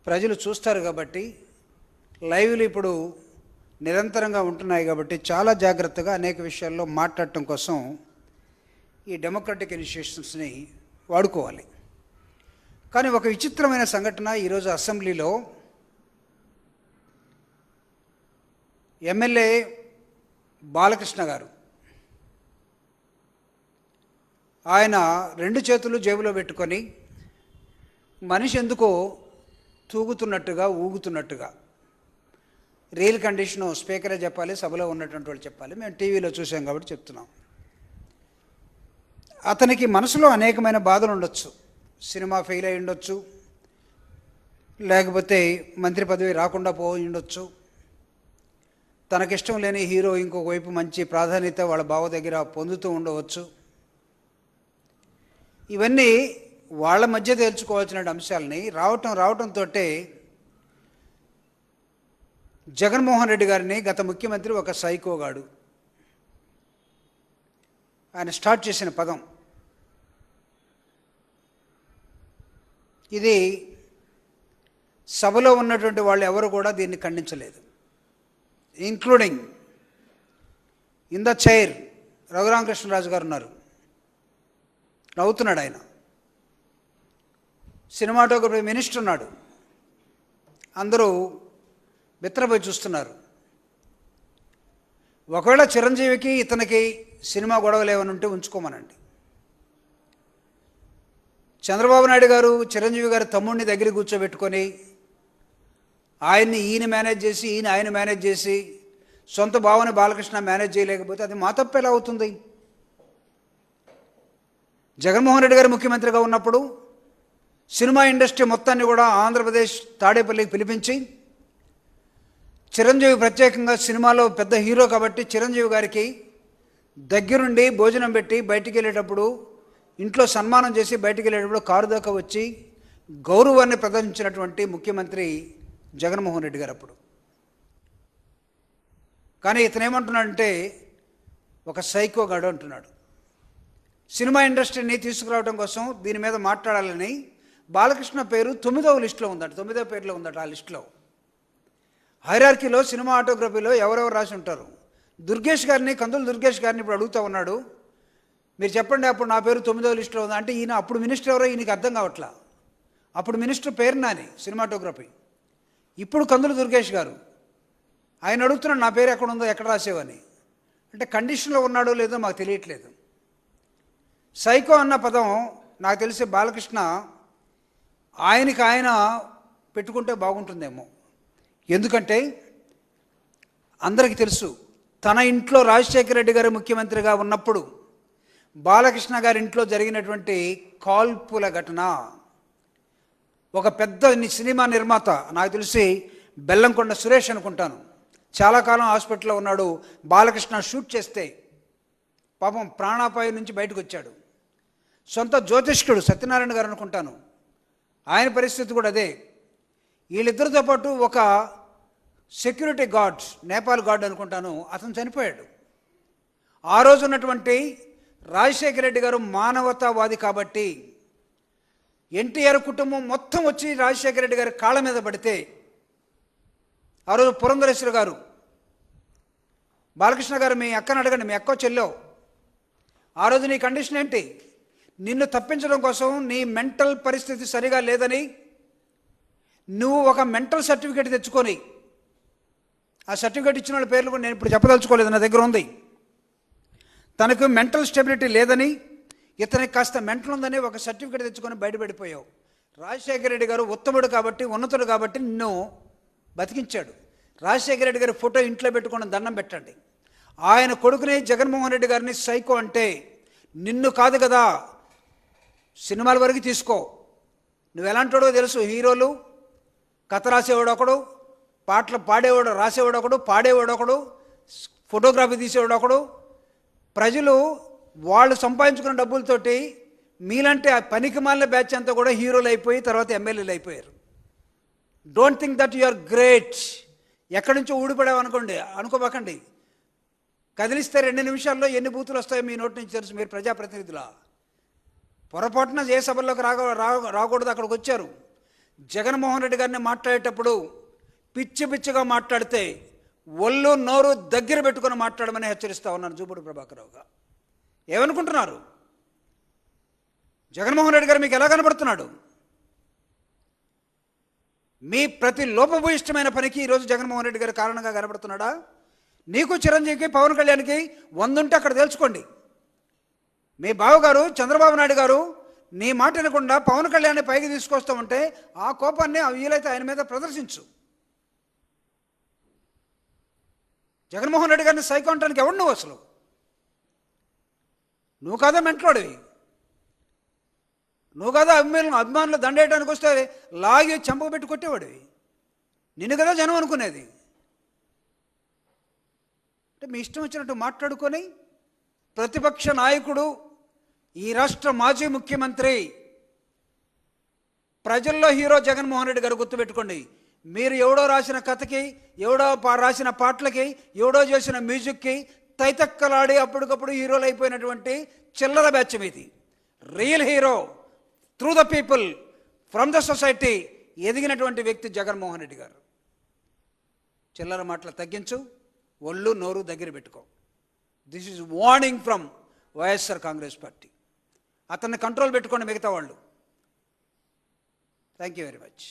ప్రజలు చూస్తారు కాబట్టి, లైవ్లు ఇప్పుడు నిరంతరంగా ఉంటున్నాయి కాబట్టి చాలా జాగ్రత్తగా అనేక విషయాల్లో మాట్లాడటం కోసం ఈ డెమోక్రటిక్ ఇనిషియేషన్స్ని వాడుకోవాలి. కానీ ఒక విచిత్రమైన సంఘటన ఈరోజు అసెంబ్లీలో ఎమ్మెల్యే బాలకృష్ణ గారు ఆయన 2 చేతులు జేబులో పెట్టుకొని మనిషి ఎందుకో తూగుతున్నట్టుగా ఊగుతున్నట్టుగా, రియల్ కండిషను స్పీకరే చెప్పాలి, సభలో ఉన్నటువంటి వాళ్ళు చెప్పాలి, మేము టీవీలో చూసాం కాబట్టి చెప్తున్నాం. అతనికి మనసులో అనేకమైన బాధలు ఉండొచ్చు. సినిమా ఫెయిల్ అయి ఉండొచ్చు, లేకపోతే మంత్రి పదవి రాకుండా పోయి ఉండొచ్చు, తనకిష్టం లేని హీరో ఇంకొక వైపు మంచి ప్రాధాన్యత వాళ్ళ బావ దగ్గర పొందుతూ ఉండవచ్చు. ఇవన్నీ వాళ్ళ మధ్య తేల్చుకోవాల్సిన అంశాలని రావటంతో జగన్మోహన్ రెడ్డి గారిని గత ముఖ్యమంత్రి ఒక సైకోగాడు ఆయన స్టార్ట్ చేసిన పదం ఇది. సభలో ఉన్నటువంటి వాళ్ళు ఎవరు కూడా దీన్ని ఖండించలేదు, including in the chair Raghuramakrishnaraju garu ఉన్నారు, నవ్వుతున్నాడు ఆయన. సినిమాటోగ్రఫీ మినిస్టర్ ఉన్నాడు, అందరూ బిత్తరపోయి చూస్తున్నారు. ఒకవేళ చిరంజీవికి ఇతనికి సినిమా గొడవలు ఏమైనా ఉంటే ఉంచుకోమనండి. చంద్రబాబు నాయుడు గారు చిరంజీవి గారు తమ్ముడిని దగ్గర కూర్చోబెట్టుకొని ఆయన్ని ఈయన మేనేజ్ చేసి ఆయన మేనేజ్ చేసి సొంత భావన బాలకృష్ణ మేనేజ్ చేయలేకపోతే అది మా తప్పు ఎలా అవుతుంది? జగన్మోహన్ రెడ్డి గారు ముఖ్యమంత్రిగా ఉన్నప్పుడు సినిమా ఇండస్ట్రీ మొత్తాన్ని కూడా ఆంధ్రప్రదేశ్ తాడేపల్లికి పిలిపించి, చిరంజీవి ప్రత్యేకంగా సినిమాలో పెద్ద హీరో కాబట్టి చిరంజీవి గారికి దగ్గరుండి భోజనం పెట్టి బయటికి వెళ్ళేటప్పుడు, ఇంట్లో సన్మానం చేసి బయటికి వెళ్ళేటప్పుడు కారు దాకా వచ్చి గౌరవాన్ని ప్రదర్శించినటువంటి ముఖ్యమంత్రి జగన్మోహన్ రెడ్డి గారు అప్పుడు. కానీ ఇతను ఏమంటున్నాడంటే ఒక సైకోగాడు అంటున్నాడు. సినిమా ఇండస్ట్రీని తీసుకురావడం కోసం దీని మీద మాట్లాడాలని బాలకృష్ణ పేరు 9వ లిస్టులో ఉందట, 9వ పేరులో ఉందట. ఆ లిస్టులో హైరార్కీలో సినిమా ఆటోగ్రఫీలో ఎవరెవరు రాసి ఉంటారు. దుర్గేష్ గారిని, కందులు దుర్గేష్ గారిని ఇప్పుడు అడుగుతూ ఉన్నాడు, మీరు చెప్పండి అప్పుడు నా పేరు 9వ లిస్టులో ఉంది అంటే. ఈయన అప్పుడు మినిస్టర్ ఎవరో ఈయనకి అర్థం కావట్లా. అప్పుడు మినిస్టర్ పేరు నాని సినిమాటోగ్రఫీ, ఇప్పుడు కందులు దుర్గేష్ గారు. ఆయన అడుగుతున్నాడు నా పేరు ఎక్కడ ఉందో, ఎక్కడ రాసేవని. అంటే కండిషన్లో ఉన్నాడో లేదో మాకు తెలియట్లేదు. సైకో అన్న పదం నాకు తెలిసి బాలకృష్ణ ఆయనకి ఆయన పెట్టుకుంటే బాగుంటుందేమో. ఎందుకంటే అందరికీ తెలుసు, తన ఇంట్లో రాజశేఖర రెడ్డి గారు ముఖ్యమంత్రిగా ఉన్నప్పుడు బాలకృష్ణ గారి ఇంట్లో జరిగినటువంటి కాల్పుల ఘటన. ఒక పెద్ద సినిమా నిర్మాత, నాకు తెలిసి బెల్లంకొండ సురేష్ అనుకుంటాను, చాలా కాలం హాస్పిటల్లో ఉన్నాడు. బాలకృష్ణ షూట్ చేస్తే పాపం ప్రాణాపాయం నుంచి బయటకు వచ్చాడు. సొంత జ్యోతిష్కుడు సత్యనారాయణ గారు అనుకుంటాను, ఆయన పరిస్థితి కూడా అదే. వీళ్ళిద్దరితో పాటు ఒక సెక్యూరిటీ గార్డ్, నేపాల్ గార్డ్ అనుకుంటాను, అతను చనిపోయాడు. ఆ రోజు ఉన్నటువంటి రాజశేఖర రెడ్డి గారు మానవతావాది కాబట్టి ఎన్టీఆర్ కుటుంబం మొత్తం వచ్చి రాజశేఖర రెడ్డి గారి కాళ్ళ మీద పడితే, ఆ రోజు పురంధరేశ్వరి గారు, బాలకృష్ణ గారు మీ అక్కని అడగండి, మీ అక్కో చెల్లో, ఆ రోజు నీ కండిషన్ ఏంటి? నిన్ను తప్పించడం కోసం నీ మెంటల్ పరిస్థితి సరిగా లేదని నువ్వు ఒక మెంటల్ సర్టిఫికేట్ తెచ్చుకొని, ఆ సర్టిఫికేట్ ఇచ్చిన వాళ్ళ పేర్లు కూడా నేను ఇప్పుడు చెప్పదలుచుకోలేదు, నా దగ్గర ఉంది. తనకు మెంటల్ స్టెబిలిటీ లేదని, ఇతనికి కాస్త మెంటల్ ఉందని ఒక సర్టిఫికేట్ తెచ్చుకొని బయటపడిపోయావు. రాజశేఖర రెడ్డి గారు ఉత్తముడు కాబట్టి, ఉన్నతుడు కాబట్టి నిన్ను బతికించాడు. రాజశేఖర రెడ్డి గారి ఫోటో ఇంట్లో పెట్టుకొని దండం పెట్టండి. ఆయన కొడుకుని జగన్మోహన్ రెడ్డి గారిని సైకో అంటే నిన్ను కాదు కదా, సినిమాల వరకు తీసుకో, నువ్వు ఎలాంటివాడో తెలుసు. హీరోలు కథ రాసేవాడు ఒకడు, పాటలు పాడేవాడు, రాసేవాడు ఒకడు, పాడేవాడు ఒకడు, ఫోటోగ్రఫీ తీసేవాడు ఒకడు. ప్రజలు వాళ్ళు సంపాదించుకున్న డబ్బులతోటి మీలంటే ఆ పనికి మాలిన బ్యాచ్ అంతా కూడా హీరోలు అయిపోయి తర్వాత ఎమ్మెల్యేలు అయిపోయారు. Don't think that you are great. ఎక్కడి నుంచో ఊడిపడావు అనుకోబాకండి. కదిలిస్తే 2 నిమిషాల్లో ఎన్ని బూతులు వస్తాయో మీ నోటి నుంచి తెలుసు. మీరు ప్రజాప్రతినిధులా? పొరపాటున ఏ సభల్లోకి రాకూడదు, అక్కడికి వచ్చారు. జగన్మోహన్ రెడ్డి గారిని మాట్లాడేటప్పుడు పిచ్చి పిచ్చిగా మాట్లాడితే ఒళ్ళు నోరు దగ్గర పెట్టుకొని మాట్లాడమని హెచ్చరిస్తా ఉన్నాను జూపూడి ప్రభాకరరావుగా. ఏమనుకుంటున్నారు? జగన్మోహన్ రెడ్డి గారు మీకు ఎలా కనబడుతున్నాడు? మీ ప్రతి లోపభూయిష్టమైన పనికి ఈరోజు జగన్మోహన్ రెడ్డి గారు కారణంగా కనబడుతున్నాడా? నీకు చిరంజీవికి పవన్ కళ్యాణ్కి 100 ఉంటే అక్కడ తెలుసుకోండి. మీ బావగారు చంద్రబాబు నాయుడు గారు నీ మాట వినకుండా పవన్ కళ్యాణ్ని పైకి తీసుకొస్తామంటే ఆ కోపాన్ని వీలైతే ఆయన మీద ప్రదర్శించు. జగన్మోహన్ రెడ్డి గారిని సైకో అంటానికి ఎవడు నువ్వు అసలు? నువ్వు కాదా మెంట్లోడివి? నువ్వు కదా అభిమానులు దండేయడానికి వస్తే లాగి చెంపకు పెట్టి కొట్టేవాడివి. నిన్ను కదా జనం అనుకునేది. అంటే మీ ఇష్టం వచ్చినట్టు మాట్లాడుకొని ప్రతిపక్ష నాయకుడు, ఈ రాష్ట్ర మాజీ ముఖ్యమంత్రి, ప్రజల్లో హీరో జగన్మోహన్ రెడ్డి గారు గుర్తుపెట్టుకోండి. మీరు ఎవడో రాసిన కథకి, ఎవడో రాసిన పాటలకి, ఎవడో చేసిన మ్యూజిక్కి తైతక్కలాడి అప్పటికప్పుడు హీరోలు అయిపోయినటువంటి చిల్లర బ్యాచ్ మీది. Real hero through the people, from the society ఎదిగినటువంటి వ్యక్తి జగన్మోహన్ రెడ్డి గారు. చిల్లర మాటలు తగ్గించు, ఒళ్ళు నోరు దగ్గర పెట్టుకో. This is warning from YSR Congress party. అతన్ని కంట్రోల్ పెట్టుకోండి మిగతా వాళ్ళు. Thank you very much.